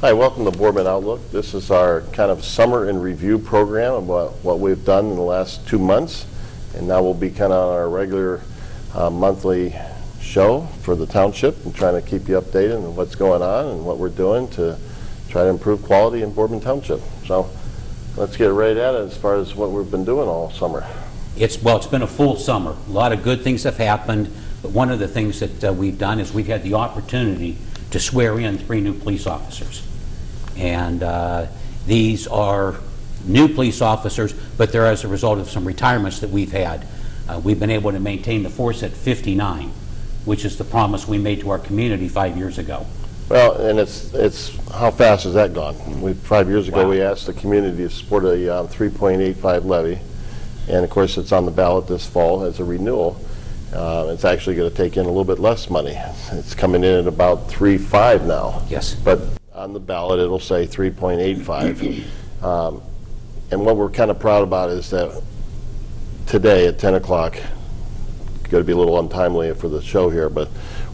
Hi, welcome to Boardman Outlook. This is our kind of summer in review program about what we've done in the last 2 months. And now we'll be kind of on our regular monthly show for the township and trying to keep you updated on what's going on and what we're doing to try to improve quality in Boardman Township. So let's get right at it as far as what we've been doing all summer. It's been a full summer. A lot of good things have happened, but one of the things that we've done is we've had the opportunity to swear in 3 new police officers. And these are new police officers, but they're as a result of some retirements that we've had. We've been able to maintain the force at 59, which is the promise we made to our community 5 years ago. Well, and it's how fast has that gone? 5 years ago, Wow. We asked the community to support a 3.85 levy, and of course it's on the ballot this fall as a renewal. It's actually going to take in a little bit less money. It's coming in at about 3.5 now. Yes. But on the ballot it'll say 3.85. And what we're kind of proud about is that today at 10 o'clock, going to be a little untimely for the show here, but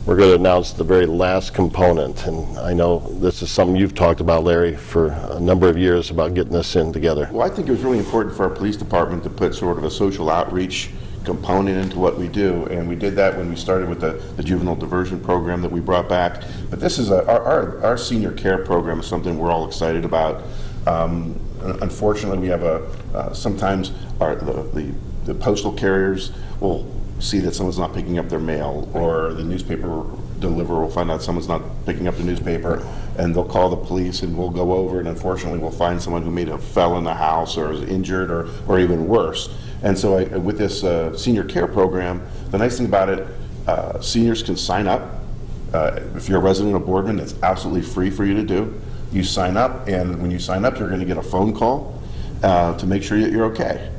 we're going to announce the very last component. And I know this is something you've talked about, Larry, for a number of years about getting this in together. Well, I think it was really important for our police department to put sort of a social outreach component into what we do, and we did that when we started with the juvenile diversion program that we brought back. But this is our senior care program is something we're all excited about. Unfortunately, we have sometimes the postal carriers will see that someone's not picking up their mail, or the newspaper deliverer will find out someone's not picking up the newspaper, and they'll call the police, and we'll go over, and unfortunately we'll find someone who may have fell in the house or is injured or even worse. And so with this senior care program, the nice thing about it, seniors can sign up. If you're a resident of Boardman, it's absolutely free for you to do. You sign up, and when you sign up, you're going to get a phone call to make sure that you're okay.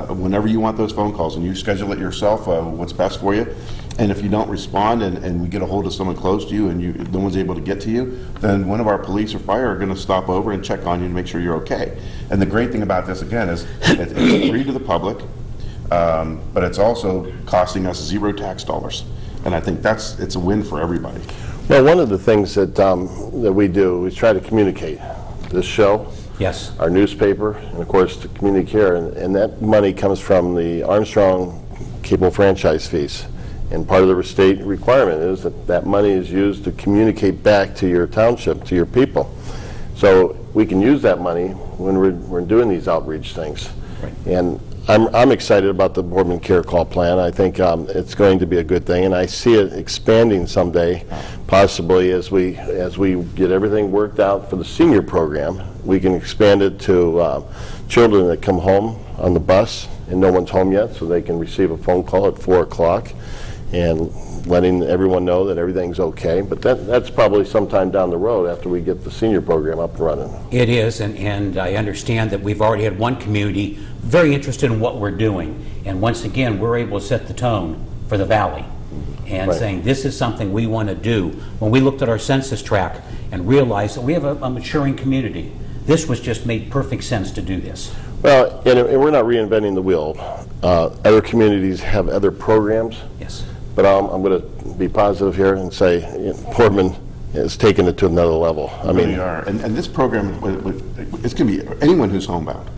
Whenever you want those phone calls, and you schedule it yourself, what's best for you. And if you don't respond, and we get a hold of someone close to you, and no one's able to get to you, then one of our police or fire are going to stop over and check on you to make sure you're okay. And the great thing about this, again, is it's free to the public, but it's also costing us 0 tax dollars. And I think it's a win for everybody. Well, one of the things that we do is try to communicate this show. Yes. Our newspaper, and of course the community care, and that money comes from the Armstrong cable franchise fees. And part of the state requirement is that that money is used to communicate back to your township, to your people. So we can use that money when we're doing these outreach things. Right. And I'm excited about the Boardman Care Call plan. I think it's going to be a good thing, and I see it expanding someday, possibly as we get everything worked out for the senior program. We can expand it to children that come home on the bus and no one's home yet, so they can receive a phone call at 4 o'clock and letting everyone know that everything's okay. But that's probably sometime down the road after we get the senior program up and running. It is, and I understand that we've already had one community very interested in what we're doing. And once again, we're able to set the tone for the valley and Right. saying this is something we want to do. When we looked at our census tract and realized that we have a maturing community, this was just made perfect sense to do this. Well, and we're not reinventing the wheel. Other communities have other programs. Yes. But I'm going to be positive here and say Boardman is taking it to another level. I mean, We are. And this program, it's going to be anyone who's homebound.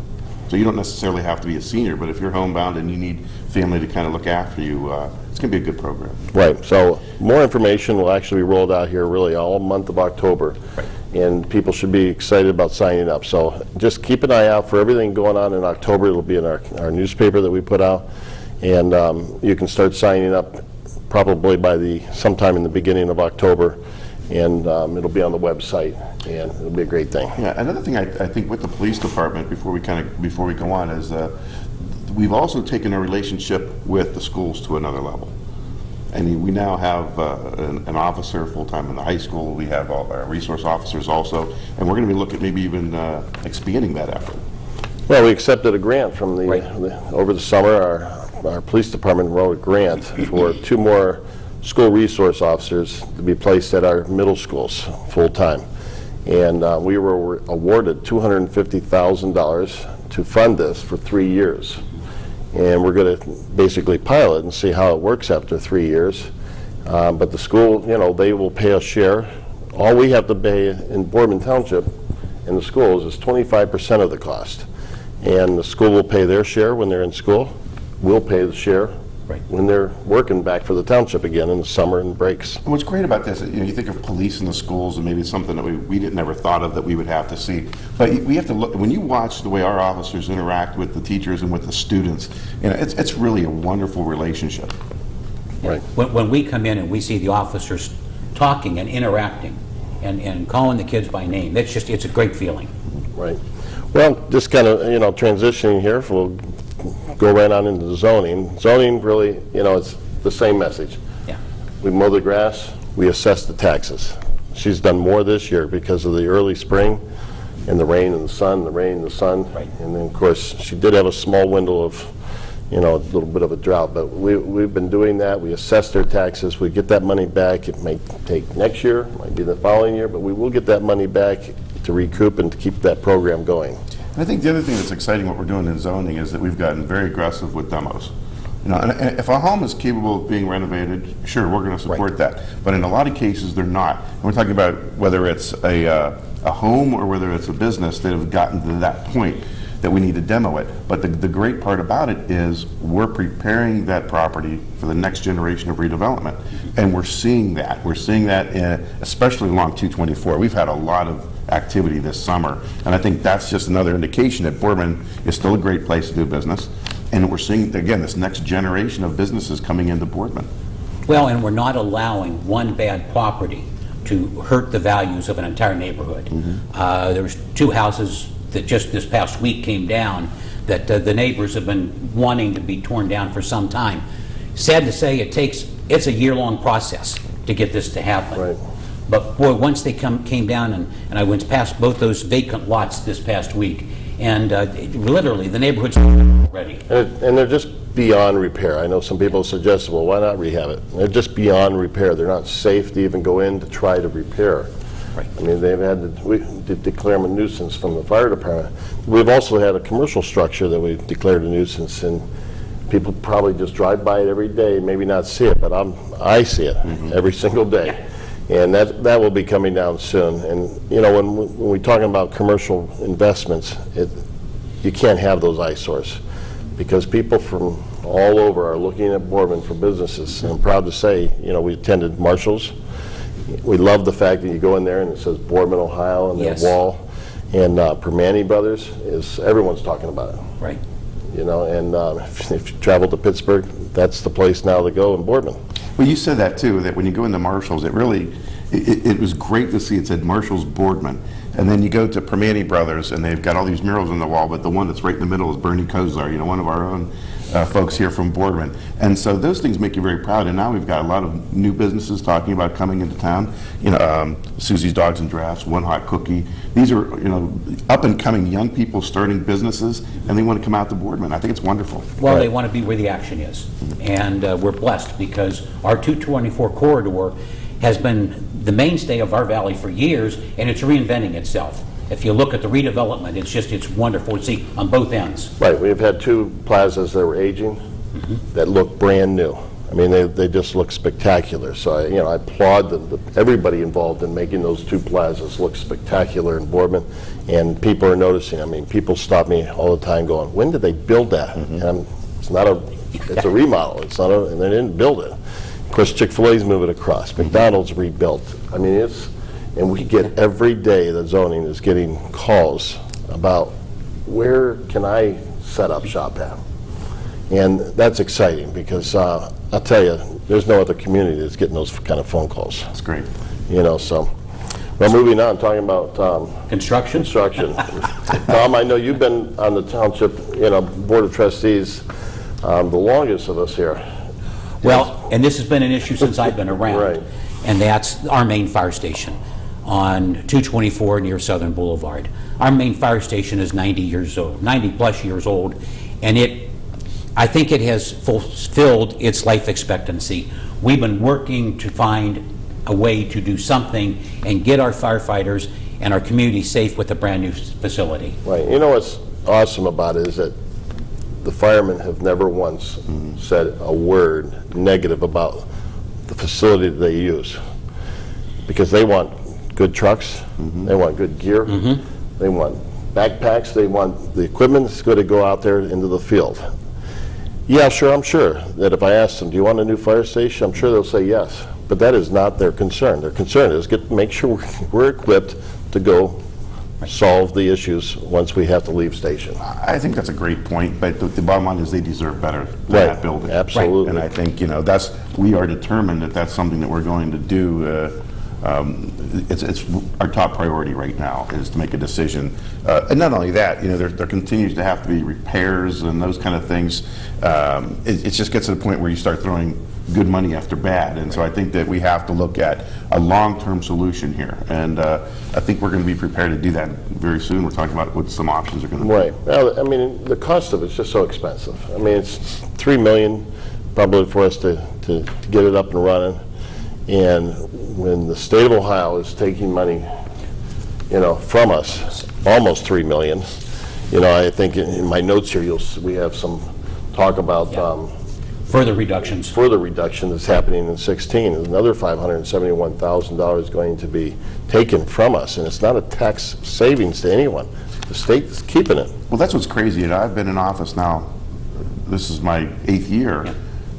So you don't necessarily have to be a senior, but if you're homebound and you need family to kind of look after you, it's going to be a good program. right. So more information will actually be rolled out here really all month of October. Right. And people should be excited about signing up. So just keep an eye out for everything going on in October. It'll be in our newspaper that we put out. And you can start signing up probably by sometime in the beginning of October, and it'll be on the website, and it'll be a great thing. Yeah, another thing I think with the police department before we go on is we've also taken a relationship with the schools to another level. And we now have an officer full-time in the high school. We have all our resource officers also, and we're going to be looking at maybe even expanding that effort. Well, we accepted a grant from Right. over the summer. Our police department wrote a grant for 2 more school resource officers to be placed at our middle schools full-time. And we were awarded $250,000 to fund this for 3 years. And we're going to basically pilot and see how it works after 3 years. But the school, they will pay a share All we have to pay in Boardman Township in the schools is 25% of the cost. And the school will pay their share when they're in school. We'll pay the share when they're working back for the township again in the summer and breaks. And what's great about this, you think of police in the schools, and maybe it's something that we never thought of that we would have to see. But we have to look, when you watch the way our officers interact with the teachers and with the students, it's really a wonderful relationship. Right. When we come in and we see the officers talking and interacting and calling the kids by name, it's a great feeling. Right. Well, just kind of, transitioning here, we'll go right on into the zoning. Zoning really, it's the same message. Yeah. We mow the grass, we assess the taxes. She's done more this year because of the early spring and the rain and the sun, the rain and the sun. Right. And then, of course, she did have a small window of, a little bit of a drought, but we've been doing that. We assess their taxes. We get that money back. It may take next year, might be the following year, but we will get that money back to recoup and to keep that program going. I think the other thing that's exciting what we're doing in zoning is that we've gotten very aggressive with demos. And if a home is capable of being renovated, sure, we're going to support that. But in a lot of cases, they're not. And we're talking about whether it's a home or whether it's a business that have gotten to that point that we need to demo it. But the great part about it is we're preparing that property for the next generation of redevelopment. And we're seeing that. We're seeing that especially along 224. We've had a lot of activity this summer. And I think that's just another indication that Boardman is still a great place to do business. And we're seeing, again, this next generation of businesses coming into Boardman. Well, and we're not allowing one bad property to hurt the values of an entire neighborhood. There was 2 houses that just this past week came down that the neighbors have been wanting to be torn down for some time. Sad to say, it's a year-long process to get this to happen. Right. But boy, once they came down, and I went past both those vacant lots this past week, and literally the neighborhood's ready. And they're just beyond repair. I know some people suggest, well, why not rehab it? They're just beyond repair. They're not safe to even go in to try to repair. Right. I mean, we did declare them a nuisance from the fire department. We've also had a commercial structure that we declared a nuisance, and people probably just drive by it every day, maybe not see it, but I see it every single day. Yeah. And that will be coming down soon. And when we're talking about commercial investments, you can't have those eyesores because people from all over are looking at Boardman for businesses. And I'm proud to say, we attended Marshall's. We love the fact that you go in there and it says Boardman, Ohio on their wall. And Permane Brothers everyone's talking about it. Right. And if you travel to Pittsburgh, that's the place now to go in Boardman. Well, you said that too, that when you go into Marshall's, it was great to see it said Marshall's Boardman. And then you go to Permane Brothers, and they've got all these murals on the wall, but the one that's right in the middle is Bernie Kozar, one of our own folks here from Boardman. And so those things make you very proud. And now we've got a lot of new businesses talking about coming into town. Susie's Dogs and Drafts, One Hot Cookie. These are, up and coming young people starting businesses, and they want to come out to Boardman. I think it's wonderful. Well, they want to be where the action is. And we're blessed because our 224 corridor has been the mainstay of our valley for years, and it's reinventing itself. If you look at the redevelopment, it's wonderful to see on both ends. Right, we've had 2 plazas that were aging that look brand new. I mean, they just look spectacular. So I applaud everybody involved in making those 2 plazas look spectacular in Boardman, and people are noticing. I mean, people stop me all the time going, when did they build that? And it's a remodel. And they didn't build it. Of course, Chick-fil-A's moving across. McDonald's rebuilt. I mean, and we get every day the zoning is getting calls about where can I set up shop at? And that's exciting because I'll tell you, there's no other community that's getting those kind of phone calls. That's great. So. Well, moving on, talking about construction. Tom, I know you've been on the township, Board of Trustees, the longest of us here. Well, and this has been an issue since I've been around. Right. And that's our main fire station on 224 near Southern Boulevard. Our main fire station is 90 plus years old, and I think it has fulfilled its life expectancy. We've been working to find a way to do something and get our firefighters and our community safe with a brand new facility. Right. What's awesome about it is that the firemen have never once said a word negative about the facility that they use, because they want good trucks, they want good gear, they want backpacks, they want the equipment that's going to go out there into the field. Yeah, sure, I'm sure that if I asked them, do you want a new fire station? I'm sure they'll say yes, but that is not their concern. Their concern is make sure we're equipped to go solve the issues once we have to leave station. I think that's a great point, but the bottom line is they deserve better than Right. that building. Absolutely. And I think, we are determined that that's something that we're going to do. It's our top priority right now is to make a decision. And not only that, there continues to have to be repairs and those kind of things. It just gets to the point where you start throwing good money after bad. And so I think that we have to look at a long-term solution here. And I think we're going to be prepared to do that very soon. We're talking about what some options are going to be. Right. Well, I mean, the cost of it's just so expensive. I mean, it's $3 million probably for us to get it up and running. And when the state of Ohio is taking money, from us, almost $3 million, I think in my notes here, we have some talk about Further reductions. further reduction that's happening in 16. There's another $571,000 going to be taken from us, and it's not a tax savings to anyone. The state is keeping it. Well, that's what's crazy. I've been in office now, this is my 8th year. Yeah.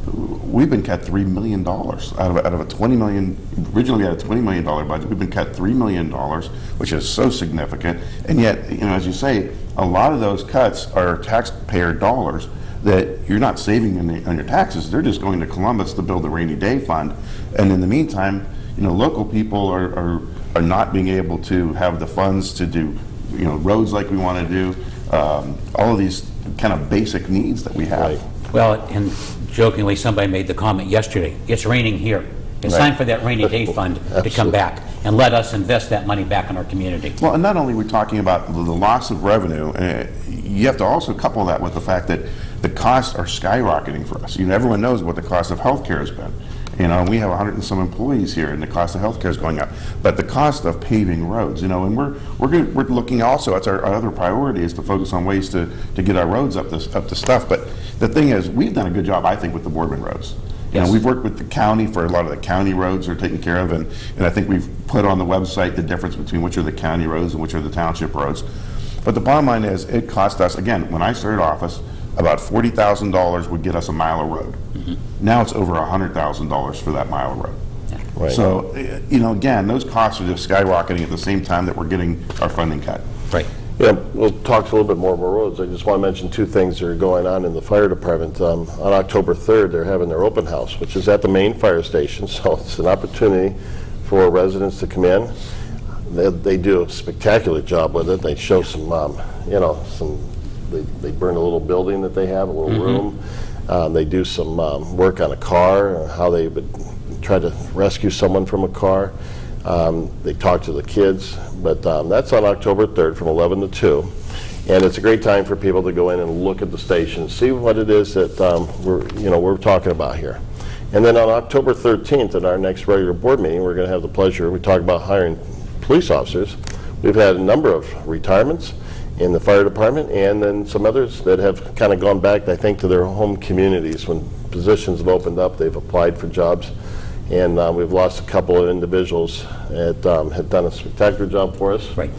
We've been cut $3 million out of a $20 million, originally we had a $20 million budget. We've been cut $3 million, which is so significant. And yet, as you say, a lot of those cuts are taxpayer dollars that you're not saving on your taxes. They're just going to Columbus to build a rainy day fund. And in the meantime, local people are not being able to have the funds to do, roads like we want to do, all of these kind of basic needs that we have. Right. Well, and jokingly, somebody made the comment yesterday, it's raining here. It's time for that rainy day fund to come back and let us invest that money back in our community. Well, and not only are we talking about the loss of revenue, you have to also couple that with the fact that the costs are skyrocketing for us. everyone knows what the cost of healthcare has been. We have 100 and some employees here, and the cost of healthcare is going up. But the cost of paving roads, and we're looking also. That's our other priority, is to focus on ways to get our roads up to stuff. But the thing is, we've done a good job, I think, with the Boardman roads. Yes. We've worked with the county for a lot of the county roads are taken care of, and I think we've put on the website the difference between which are the county roads and which are the township roads. But the bottom line is, it cost us, again, when I started office, about $40,000 would get us a mile of road. Now it's over $100,000 for that mile of road. Right. So, again, those costs are just skyrocketing at the same time that we're getting our funding cut. Right. We'll talk a little bit more about roads. I just want to mention two things that are going on in the fire department. On October 3rd, they're having their open house, which is at the main fire station, so it's an opportunity for residents to come in. They do a spectacular job with it. They show some, they burn a little building that they have, a little room. They do some work on a car, how they would try to rescue someone from a car. They talk to the kids, but that's on October 3rd from 11 to 2. And it's a great time for people to go in and look at the station, see what it is that we're talking about here. And then on October 13th, at our next regular board meeting, we're going to have the pleasure, we talk about hiring police officers. We've had a number of retirements in the fire department, and then some others that have kind of gone back, I think, to their home communities. When positions have opened up, they've applied for jobs, and we've lost a couple of individuals that have done a spectacular job for us. Right.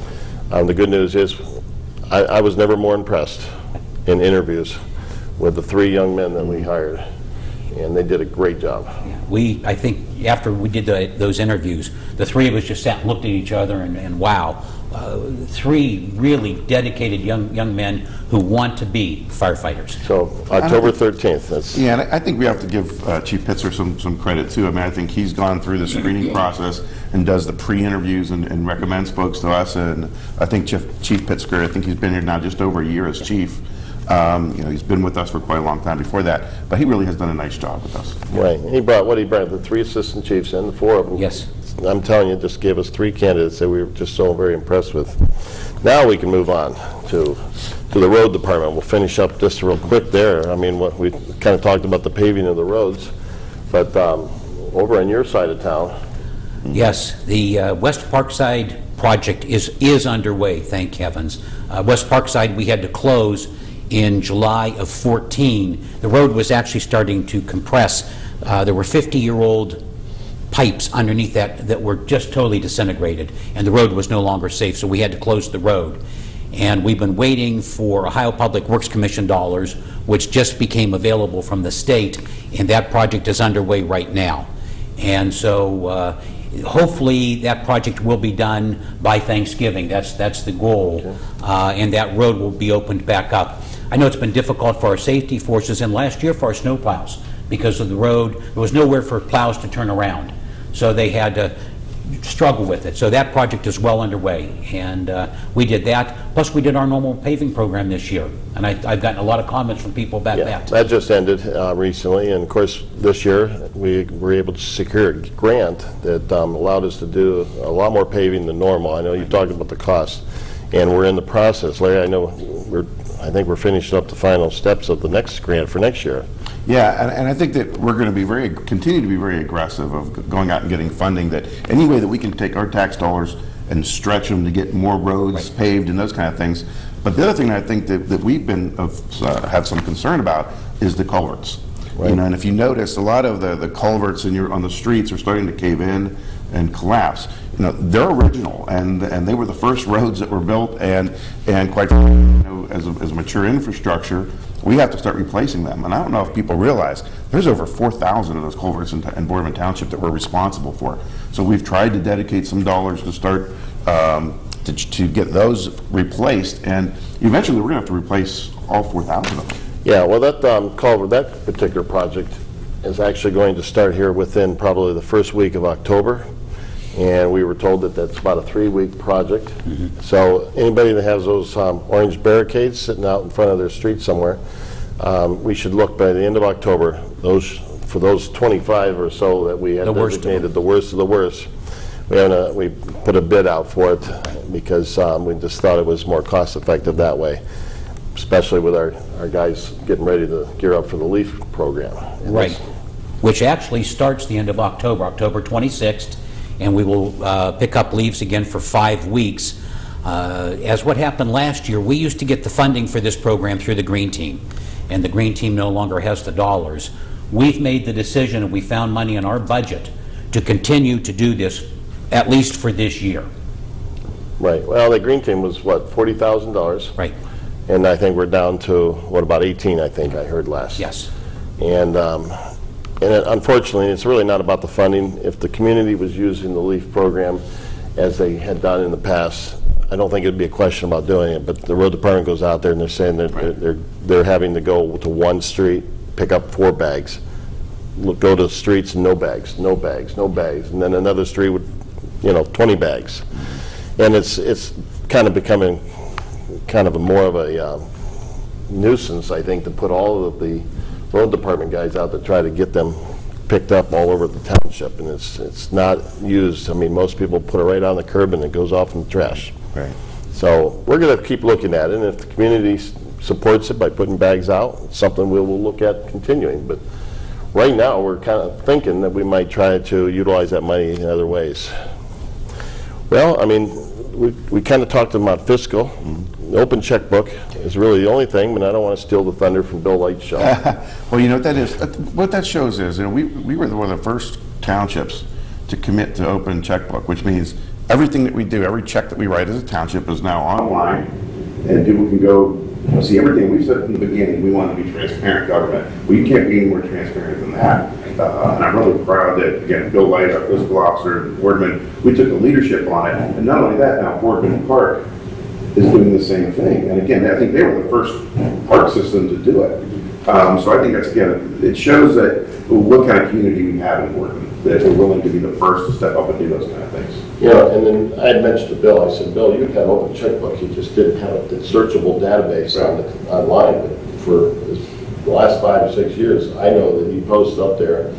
The good news is I was never more impressed in interviews with the 3 young men that we hired, and they did a great job. I think after we did those interviews, the 3 of us just sat and looked at each other and wow, 3 really dedicated young men who want to be firefighters. So October 13th. That's Yeah, and I think we have to give Chief Pitzer some credit too. I mean, I think he's gone through the screening process and does the pre-interviews and recommends folks to us. And I think Chief Pitzer, I think he's been here now just over a year as chief. He's been with us for quite a long time before that, but he really has done a nice job with us. right. He brought the 3 assistant chiefs in, the 4 of them. Yes. I'm telling you, just gave us 3 candidates that we were just so very impressed with. Now we can move on to the road department. We'll finish up just real quick there. I mean, we kind of talked about the paving of the roads, but over on your side of town. Yes, the West Parkside project is underway, thank heavens. West Parkside, we had to close in July of 14. The road was actually starting to compress. There were 50-year-old pipes underneath that were just totally disintegrated, and the road was no longer safe, so we had to close the road. And we've been waiting for Ohio Public Works Commission dollars, which just became available from the state, and that project is underway right now. And so hopefully that project will be done by Thanksgiving. That's the goal. Okay. And that road will be opened back up. I know it's been difficult for our safety forces, and last year for our snow plows, because of the road. There was nowhere for plows to turn around, so they had to struggle with it. So that project is well underway, and we did that. Plus, we did our normal paving program this year, and I've gotten a lot of comments from people about that. That just ended recently, and of course, this year we were able to secure a grant that allowed us to do a lot more paving than normal. I know you talked about the cost, and we're in the process. Larry, I think we're finishing up the final steps of the next grant for next year. Yeah, and I think that we're going to continue to be very aggressive of going out and getting funding, that any way that we can take our tax dollars and stretch them to get more roads paved and those kind of things. But the other thing I think that we've been have some concern about is the culverts. Right. You know, and if you notice, a lot of the culverts on the streets are starting to cave in and collapse. You know, they're original, and they were the first roads that were built, and quite frankly, you know, as a mature infrastructure, we have to start replacing them. And I don't know if people realize there's over 4,000 of those culverts in Boardman Township that we're responsible for. So we've tried to dedicate some dollars to start to get those replaced, and eventually we're going to have to replace all 4,000 of them. Yeah, well, that culvert, that particular project is actually going to start here within probably the first week of October. And we were told that that's about a 3-week project. Mm-hmm. So anybody that has those orange barricades sitting out in front of their street somewhere, we should look by the end of October, for those 25 or so that we had designated the worst of the worst. We put a bid out for it because we just thought it was more cost effective that way, especially with our guys getting ready to gear up for the LEAF program. Right, which actually starts the end of October, October 26th. And we will pick up leaves again for 5 weeks. As what happened last year, we used to get the funding for this program through the Green Team, and the Green Team no longer has the dollars. We've made the decision, and we found money in our budget to continue to do this, at least for this year. Right. Well, the Green Team was, what, $40,000? Right. And I think we're down to, what, about 18, I think I heard last. Yes. And unfortunately, it's really not about the funding. If the community was using the LEAF program as they had done in the past, I don't think it would be a question about doing it. But the road department goes out there and they're saying that they're having to go to one street, pick up 4 bags, go to streets and no bags, no bags, no bags, and then another street with, 20 bags. And it's kind of becoming kind of more of a nuisance, I think, to put all of the road department guys out to try to get them picked up all over the township, and it's not used. I mean, most people put it right on the curb and it goes off in the trash. Right. So we're going to keep looking at it, and if the community supports it by putting bags out, it's something we will look at continuing. But right now we're kind of thinking that we might try to utilize that money in other ways. Well, I mean, we kind of talked about fiscal. The open checkbook is really the only thing, but I don't want to steal the thunder from Bill Light's show. Well, you know what that is? What that shows is, we were one of the first townships to commit to open checkbook, which means everything that we do, every check that we write as a township is now online, and people can go see everything. We've said from the beginning we want to be transparent government. Well, you can't be any more transparent than that. And I'm really proud that, again, Bill Light, our fiscal officer, and Boardman, we took the leadership on it. And not only that, now Boardman Park is doing the same thing. And again, I think they were the first park system to do it. So I think that's, again, it shows that what kind of community we have in Boardman, that we're willing to be the first to step up and do those kind of things. And then I had mentioned to Bill, I said, Bill, you had open checkbook, you just didn't have the searchable database online. But for the last 5 or 6 years, I know that he posts up there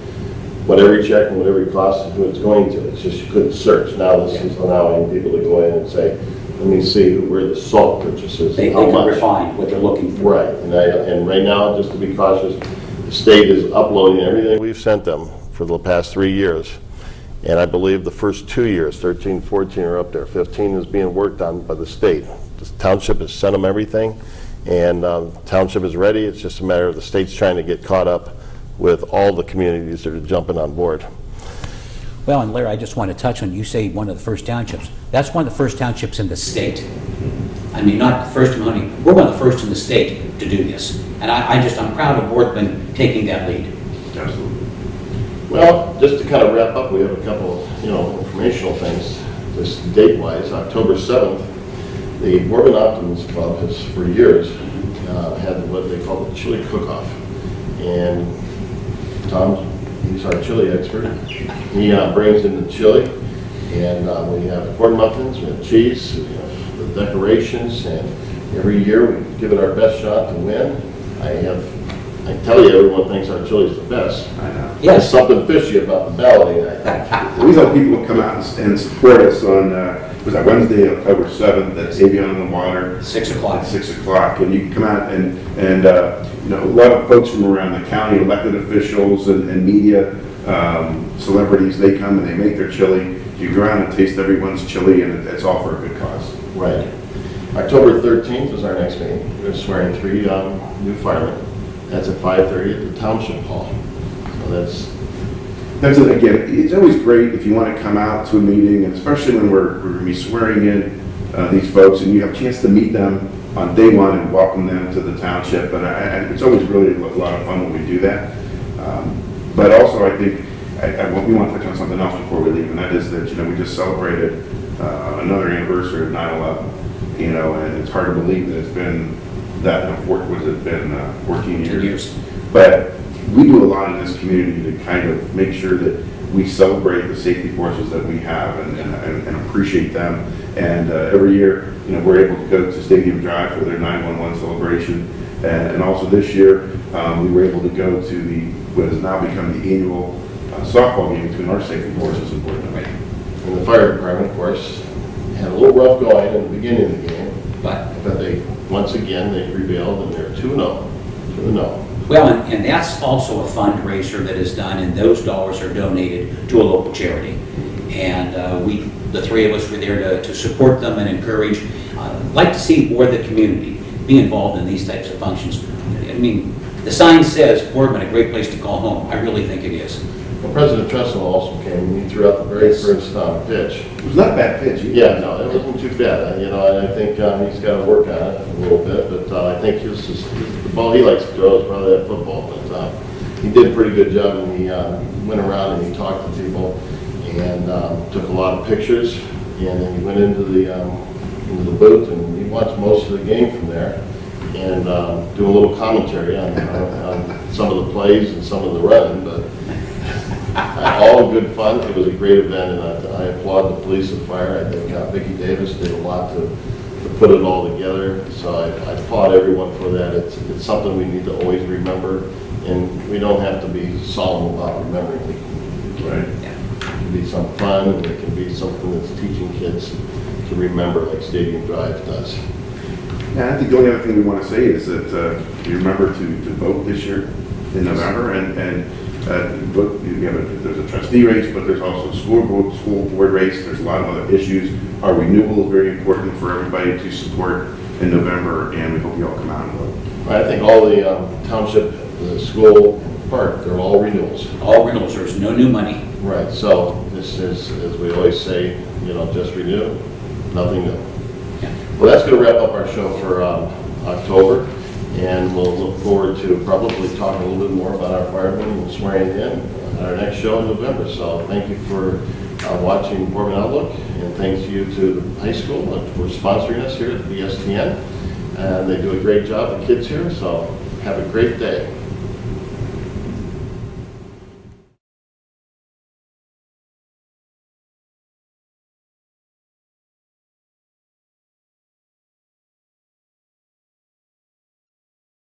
what every check and what every cost and who it's going to. It's just you couldn't search. Now this is allowing people to go in and say, let me see where the salt purchases. They can refine what they're looking for. Right, and right now, just to be cautious, the state is uploading everything we've sent them for the past 3 years. And I believe the first 2 years, 13, 14 are up there. 15 is being worked on by the state. The township has sent them everything, and township is ready. It's just a matter of the state's trying to get caught up with all the communities that are jumping on board. Well, and Larry, I just want to touch on, you say one of the first townships. That's one of the first townships in the state. I mean, not the first in money. We're one of the first in the state to do this. And I'm proud of Boardman taking that lead. Absolutely. Well, just to kind of wrap up, we have a couple, informational things. Just date-wise, October 7th, the Boardman Optimist Club has, for years, had what they call the chili cook-off. And Tom, he's our chili expert. He brings in the chili, and we have corn muffins, we have cheese, we have the decorations, and every year we give it our best shot to win. I tell you, everyone thinks our chili is the best. I know. Yes. There's something fishy about the balloting, I think. We tell people to come out and support us on, was that Wednesday, October 7th, at Avion on the Water. 6 o'clock. At 6 o'clock, and you can come out and a lot of folks from around the county, elected officials and media, celebrities, they come and they make their chili. You go around and taste everyone's chili, and it's all for a good cause. Right. October 13th is our next meeting. We're swearing 3 new firemen. That's at 5:30 at the Township Hall. So That's it. Again, it's always great if you want to come out to a meeting, and especially when we're going to be swearing in these folks, and you have a chance to meet them on day one and welcome them to the township. But it's always really a lot of fun when we do that. But also, I think we want to touch on something else before we leave, and that is that we just celebrated another anniversary of 9/11. And it's hard to believe that it's been 14 years. But we do a lot in this community to kind of make sure that we celebrate the safety forces that we have and appreciate them. And every year, we're able to go to Stadium Drive for their 9/11 celebration. And also this year, we were able to go to what has now become the annual softball game between our safety forces and Boardman. Right. And the fire department, of course, had a little rough going in the beginning of the game, but once again they prevailed, and they're 2-0. 2-0. Well, and that's also a fundraiser that is done, and those dollars are donated to a local charity. And the 3 of us were there to support them and encourage. Like to see more of the community be involved in these types of functions. I mean, the sign says Boardman, a great place to call home. I really think it is. Well, President Trestle also came, and he threw out the very first pitch. It was not a bad pitch either. Yeah, no, it wasn't too bad. And I think he's got to work on it a little bit, but I think the ball he likes to throw is probably that football. But he did a pretty good job, and he went around and he talked to people and took a lot of pictures, and then he went into the booth, and he watched most of the game from there, and do a little commentary on some of the plays and some of the running, but all good fun. It was a great event, and I applaud the police and fire. I think Vicki Davis did a lot to put it all together, so I applaud everyone for that. It's something we need to always remember, and we don't have to be solemn about remembering. Right. It can be some fun, and it can be something that's teaching kids to remember, like Stadium Drive does. Yeah, I think the only other thing we want to say is that you remember to vote this year in November, and there's a trustee race, but there's also a school board race. There's a lot of other issues. Our renewal is very important for everybody to support in November, and we hope you all come out and vote. I think all the township, the school, park, they're all renewals. All renewals. There's no new money. Right. So this is, as we always say, just renew, nothing new. Yeah. Well, that's going to wrap up our show for October. And we'll look forward to probably talking a little bit more about our firemen and swearing in at our next show in November. So thank you for watching Boardman Outlook, and thanks you to the high school for sponsoring us here at BSTN. And they do a great job, the kids here, so have a great day.